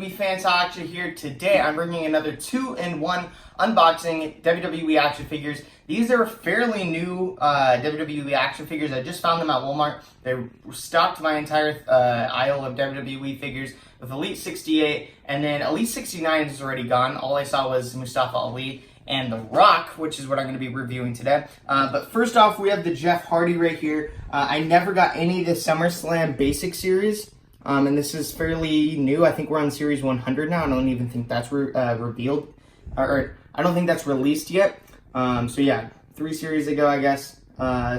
WWE fan Talkshow here. Today I'm bringing another 2-in-1 unboxing WWE action figures. These are fairly new WWE action figures. I just found them at Walmart. They stocked my entire aisle of WWE figures with Elite 68, and then Elite 69 is already gone. All I saw was Mustafa Ali and The Rock, which is what I'm going to be reviewing today. But first off, we have the Jeff Hardy right here. I never got any of the SummerSlam Basic Series. And this is fairly new. I think we're on Series 100 now. I don't even think that's revealed. Or I don't think that's released yet. So yeah, 3 series ago, I guess.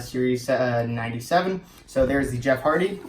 Series 97. So there's the Jeff Hardy.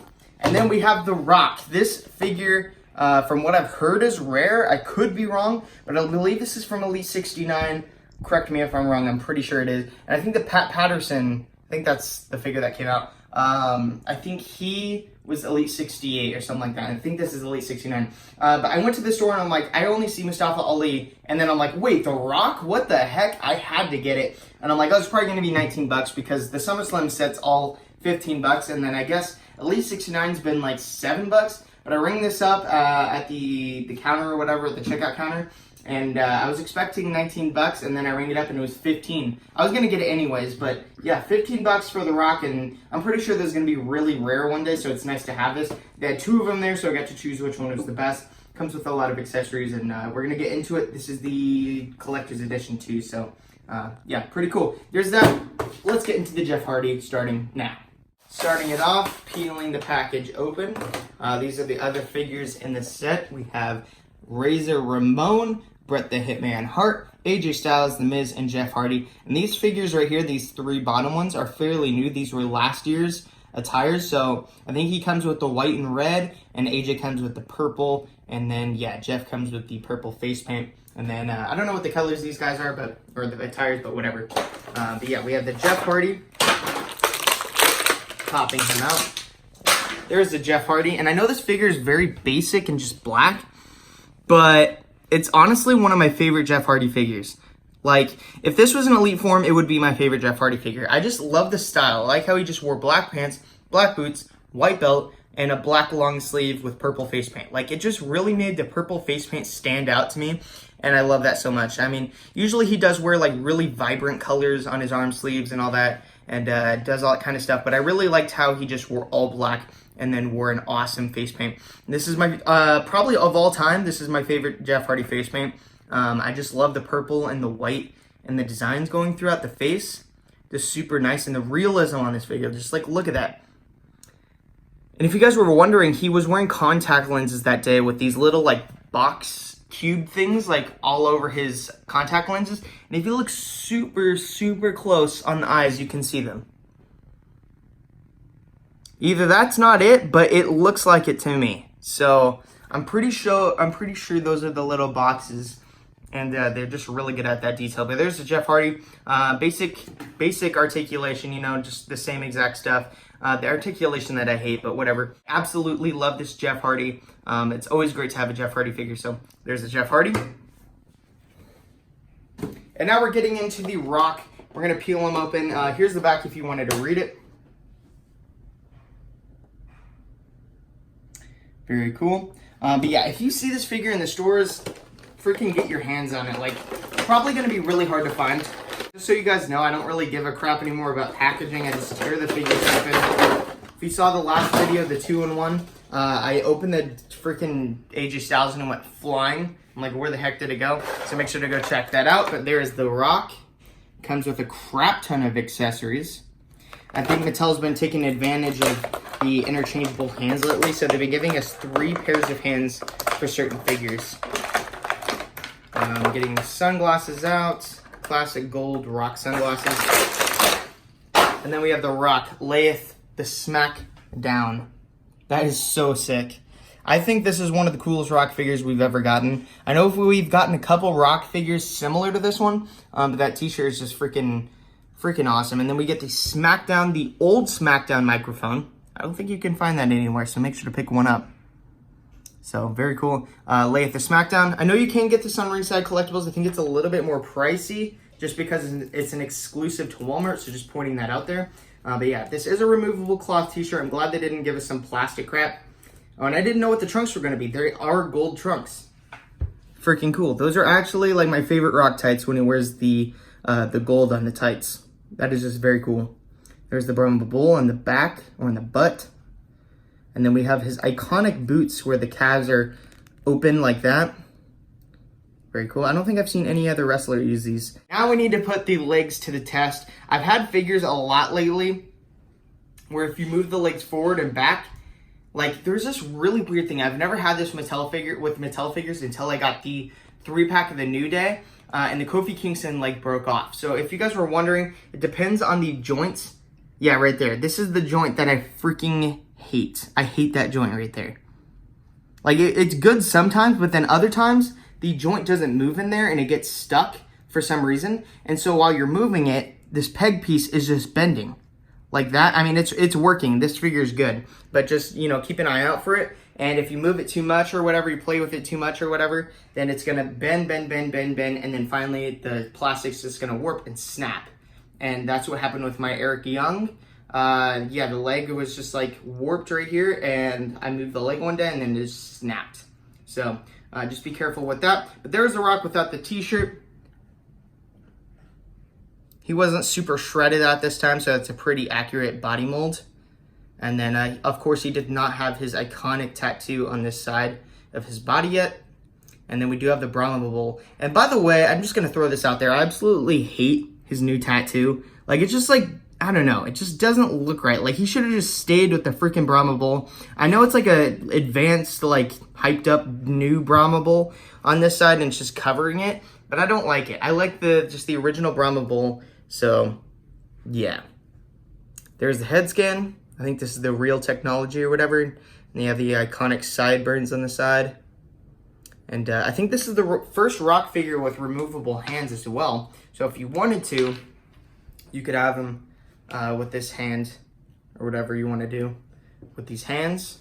And then we have The Rock. This figure, from what I've heard, is rare. I could be wrong, but I believe this is from Elite 69. Correct me if I'm wrong. I'm pretty sure it is. And I think the Pat Patterson, I think that's the figure that came out. I think he was Elite 68 or something like that. I think this is Elite 69. But I went to the store and I'm like, I only see Mustafa Ali. And then I'm like, wait, The Rock? What the heck? I had to get it. And I'm like, oh, it's probably going to be $19 because the SummerSlam set's all $15. And then I guess Elite 69's been like $7. But I rang this up at the counter or whatever, at the checkout counter. And I was expecting $19, and then I rang it up and it was $15. I was gonna get it anyways, but yeah, $15 for The Rock, and I'm pretty sure this is gonna be really rare one day, so it's nice to have this. They had 2 of them there, so I got to choose which one was the best. Comes with a lot of accessories, and we're gonna get into it. This is the collector's edition too, so yeah, pretty cool. There's that. Let's get into the Jeff Hardy starting now. Starting it off, peeling the package open. These are the other figures in the set. We have Razor Ramon, Bret the Hitman Hart, AJ Styles, The Miz, and Jeff Hardy. And these figures right here, these 3 bottom ones, are fairly new. These were last year's attires, so I think he comes with the white and red, and AJ comes with the purple, and then, yeah, Jeff comes with the purple face paint. And then, I don't know what the colors these guys are, or the attires, but whatever. But yeah, we have the Jeff Hardy. Popping him out. There's the Jeff Hardy, and I know this figure is very basic and just black, but it's honestly one of my favorite Jeff Hardy figures. Like, if this was an Elite form, it would be my favorite Jeff Hardy figure. I just love the style. I like how he just wore black pants, black boots, white belt, and a black long sleeve with purple face paint. Like, it just really made the purple face paint stand out to me, and I love that so much. I mean, usually he does wear, like, really vibrant colors on his arm sleeves and all that, and does all that kind of stuff, but I really liked how he just wore all black and then wore an awesome face paint. This is my, probably of all time, this is my favorite Jeff Hardy face paint. I just love the purple and the white and the designs going throughout the face. Just super nice, and the realism on this figure, just like, look at that. And if you guys were wondering, he was wearing contact lenses that day with these little, like, box cube things, like, all over his contact lenses. And if you look super, super close on the eyes, you can see them. Either that's not it, but it looks like it to me. So I'm pretty sure those are the little boxes, and they're just really good at that detail. But there's the Jeff Hardy, basic articulation, you know, just the same exact stuff. The articulation that I hate, but whatever. Absolutely love this Jeff Hardy. It's always great to have a Jeff Hardy figure. So there's the Jeff Hardy. And now we're getting into the Rock. We're gonna peel them open. Here's the back if you wanted to read it. Very cool. But yeah, if you see this figure in the stores, freaking get your hands on it. Like, probably going to be really hard to find. Just so you guys know, I don't really give a crap anymore about packaging. I just tear the figures open. If you saw the last video, the 2-in-1, I opened the freaking AJ Styles and it went flying. I'm like, where the heck did it go? So make sure to go check that out. But there is The Rock. Comes with a crap ton of accessories. I think Mattel's been taking advantage of the interchangeable hands lately, so they've been giving us 3 pairs of hands for certain figures. Getting the sunglasses out, classic gold Rock sunglasses. And then we have The Rock layeth the smack down. That is so sick. I think this is one of the coolest Rock figures we've ever gotten. I know we've gotten a couple Rock figures similar to this one, but that t-shirt is just freaking awesome. And then we get the SmackDown, the old SmackDown microphone. I don't think you can find that anywhere, so make sure to pick one up. So, very cool. Layeth the SmackDown. I know you can get this on Ringside Collectibles. I think it's a little bit more pricey just because it's an exclusive to Walmart, so just pointing that out there. But yeah, this is a removable cloth t-shirt. I'm glad they didn't give us some plastic crap. Oh, and I didn't know what the trunks were going to be. They are gold trunks. freaking cool. Those are actually like my favorite rock tights when he wears the gold on the tights. That is just very cool. There's the Brahma Bull on the back or on the butt. And then we have his iconic boots where the calves are open like that. Very cool. I don't think I've seen any other wrestler use these. Now we need to put the legs to the test. I've had figures a lot lately where if you move the legs forward and back, like there's this really weird thing. I've never had this Mattel figures until I got the 3-pack of the New Day. And the Kofi Kingston leg broke off. So if you guys were wondering, it depends on the joints. Yeah, right there. This is the joint that I freaking hate. I hate that joint right there. Like it's good sometimes, but then other times the joint doesn't move in there and it gets stuck for some reason. And so while you're moving it, this peg piece is just bending like that. I mean, it's working. This figure is good, but just, you know, keep an eye out for it. And if you move it too much or whatever, you play with it too much or whatever, then it's gonna bend, and then finally the plastic's just gonna warp and snap. And that's what happened with my Eric Young. Yeah, the leg was just like warped right here, and I moved the leg one day and then it just snapped. So just be careful with that. But there's The Rock without the t-shirt. He wasn't super shredded at this time, so it's a pretty accurate body mold. And then, of course, he did not have his iconic tattoo on this side of his body yet. And then we do have the Brahma Bull. And by the way, I'm just going to throw this out there. I absolutely hate his new tattoo. Like, it's just like, I don't know. It just doesn't look right. Like, he should have just stayed with the freaking Brahma Bull. I know it's like a advanced, like, hyped up new Brahma Bull on this side and it's just covering it. But I don't like it. I like just the original Brahma Bull. So, yeah. There's the head scan. I think this is the real technology or whatever. And you have the iconic sideburns on the side. And I think this is the first Rock figure with removable hands as well. So if you wanted to, you could have him with this hand or whatever you want to do with these hands.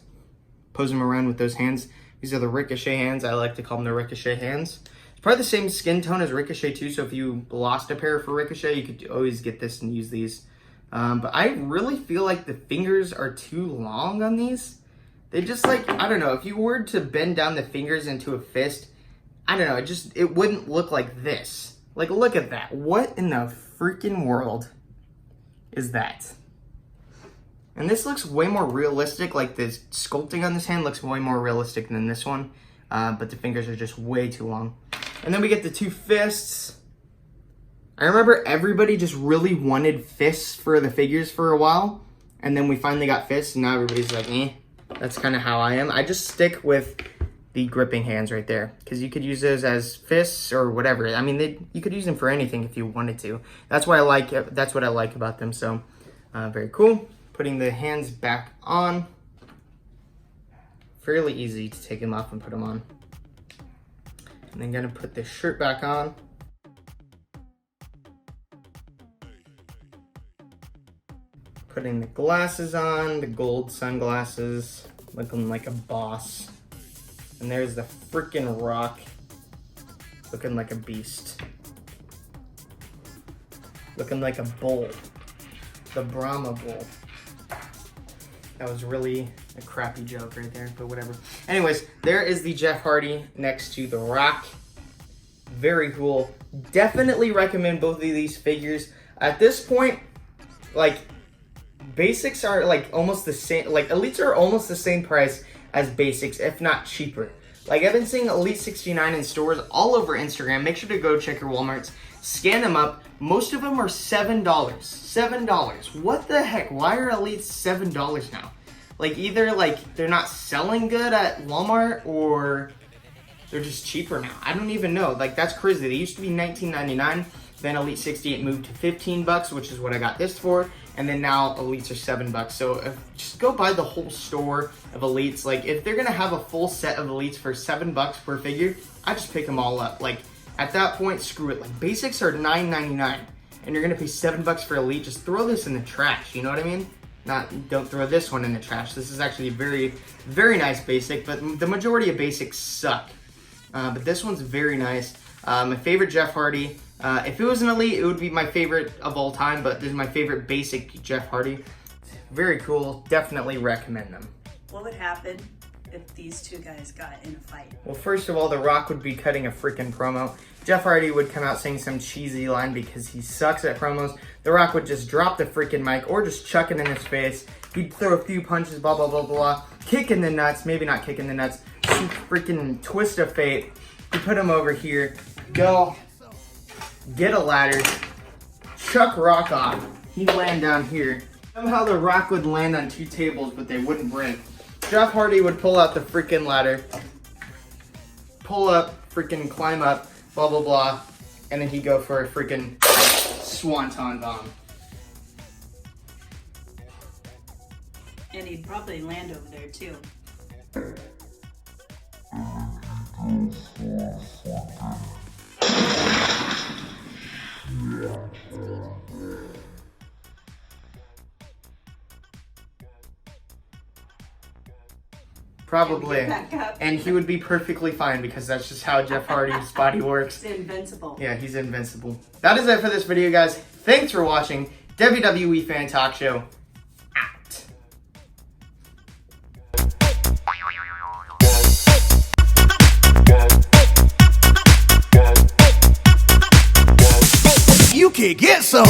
Pose him around with those hands. These are the Ricochet hands. I like to call them the Ricochet hands. It's probably the same skin tone as Ricochet too. So if you lost a pair for Ricochet, you could always get this and use these. But I really feel like the fingers are too long on these. They just like, I don't know, if you were to bend down the fingers into a fist, I don't know, it wouldn't look like this. Like, look at that. What in the freaking world is that? And this looks way more realistic. Like, the sculpting on this hand looks way more realistic than this one. But the fingers are just way too long. And then we get the two fists. I remember everybody just really wanted fists for the figures for a while. And then we finally got fists, and now everybody's like, eh. That's kind of how I am. I just stick with the gripping hands right there. Because you could use those as fists or whatever. I mean, you could use them for anything if you wanted to. That's why I like it. That's what I like about them. So, very cool. Putting the hands back on. Fairly easy to take them off and put them on. And then gonna put the shirt back on. Putting the glasses on, the gold sunglasses, looking like a boss. And there's the freaking Rock, looking like a beast. Looking like a bull, the Brahma Bull. That was really a crappy joke right there, but whatever. Anyways, there is the Jeff Hardy next to the Rock. Very cool. Definitely recommend both of these figures. At this point, like, basics are like almost the same, like elites are almost the same price as basics, if not cheaper. Like, I've been seeing Elite 69 in stores all over Instagram. Make sure to go check your Walmarts, scan them up. Most of them are $7. $7. What the heck? Why are Elites $7 now? Like, either like they're not selling good at Walmart or they're just cheaper now. I don't even know. Like, that's crazy. They used to be $19.99. Then Elite 68 moved to $15, which is what I got this for. And then now Elites are $7. So just go buy the whole store of Elites. Like, if they're gonna have a full set of Elites for $7 per figure, I just pick them all up. Like, at that point, screw it. Like, basics are $9.99, and you're gonna pay $7 for Elite. Just throw this in the trash. You know what I mean? Don't throw this one in the trash. This is actually a very, very nice basic, but the majority of basics suck. But this one's very nice. My favorite Jeff Hardy. If it was an Elite, it would be my favorite of all time, but this is my favorite basic Jeff Hardy. Very cool. Definitely recommend them. What would happen if these two guys got in a fight? Well, first of all, The Rock would be cutting a freaking promo. Jeff Hardy would come out saying some cheesy line because he sucks at promos. The Rock would just drop the freaking mic or just chuck it in his face. He'd throw a few punches, blah, blah, blah, blah. Kick in the nuts. Maybe not kick in the nuts. Freaking twist of fate. You put him over here. Go. Get a ladder. Chuck Rock off. He'd land down here. Somehow The Rock would land on 2 tables, but they wouldn't break. Jeff Hardy would pull out the freaking ladder. Pull up, freaking climb up, blah, blah, blah. And then he'd go for a freaking swanton bomb. And he'd probably land over there too. Probably. Back up. And he would be perfectly fine because that's just how Jeff Hardy's body works. He's invincible. Yeah, he's invincible. That is it for this video, guys. Thanks for watching. WWE Fan Talk Show. Out. You can get some.